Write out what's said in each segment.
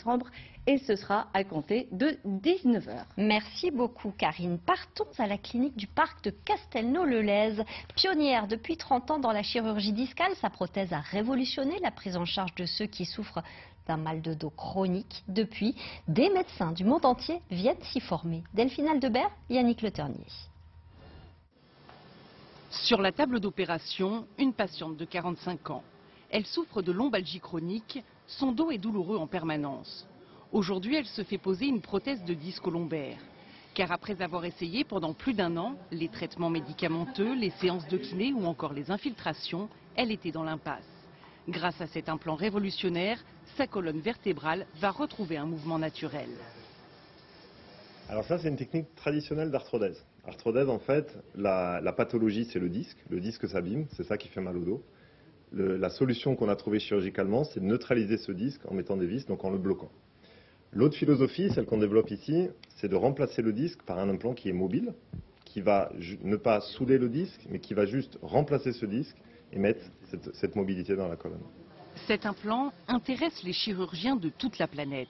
décembre et ce sera à compter de 19 h. Merci beaucoup Karine. Partons à la clinique du parc de Castelnau-le-Lez. Pionnière depuis 30 ans dans la chirurgie discale, sa prothèse a révolutionné la prise en charge de ceux qui souffrent d'un mal de dos chronique. Depuis, des médecins du monde entier viennent s'y former. Delphine Aldebert, Yannick Le Ternier. Sur la table d'opération, une patiente de 45 ans. Elle souffre de lombalgie chronique, son dos est douloureux en permanence. Aujourd'hui, elle se fait poser une prothèse de disque lombaire. Car après avoir essayé pendant plus d'1 an, les traitements médicamenteux, les séances de kiné ou encore les infiltrations, elle était dans l'impasse. Grâce à cet implant révolutionnaire, sa colonne vertébrale va retrouver un mouvement naturel. Alors ça, c'est une technique traditionnelle d'arthrodèse. Arthrodèse, en fait, la pathologie, c'est le disque s'abîme, c'est ça qui fait mal au dos. La solution qu'on a trouvée chirurgicalement, c'est de neutraliser ce disque en mettant des vis, donc en le bloquant. L'autre philosophie, celle qu'on développe ici, c'est de remplacer le disque par un implant qui est mobile, qui va ne pas souder le disque, mais qui va juste remplacer ce disque et mettre cette mobilité dans la colonne. Cet implant intéresse les chirurgiens de toute la planète.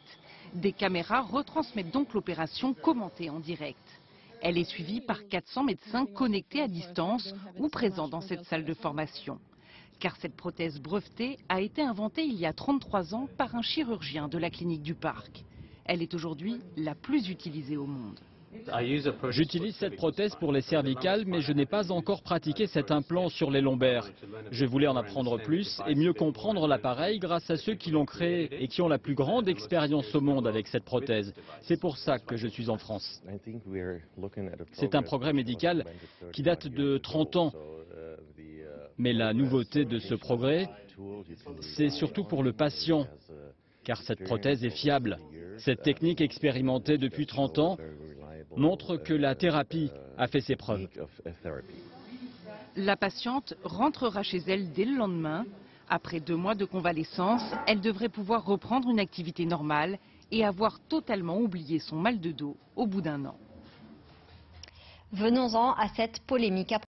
Des caméras retransmettent donc l'opération commentée en direct. Elle est suivie par 400 médecins connectés à distance ou présents dans cette salle de formation. Car cette prothèse brevetée a été inventée il y a 33 ans par un chirurgien de la clinique du parc. Elle est aujourd'hui la plus utilisée au monde. J'utilise cette prothèse pour les cervicales, mais je n'ai pas encore pratiqué cet implant sur les lombaires. Je voulais en apprendre plus et mieux comprendre l'appareil grâce à ceux qui l'ont créé et qui ont la plus grande expérience au monde avec cette prothèse. C'est pour ça que je suis en France. C'est un progrès médical qui date de 30 ans. Mais la nouveauté de ce progrès, c'est surtout pour le patient, car cette prothèse est fiable. Cette technique expérimentée depuis 30 ans montre que la thérapie a fait ses preuves. La patiente rentrera chez elle dès le lendemain. Après 2 mois de convalescence, elle devrait pouvoir reprendre une activité normale et avoir totalement oublié son mal de dos au bout d'1 an. Venons-en à cette polémique.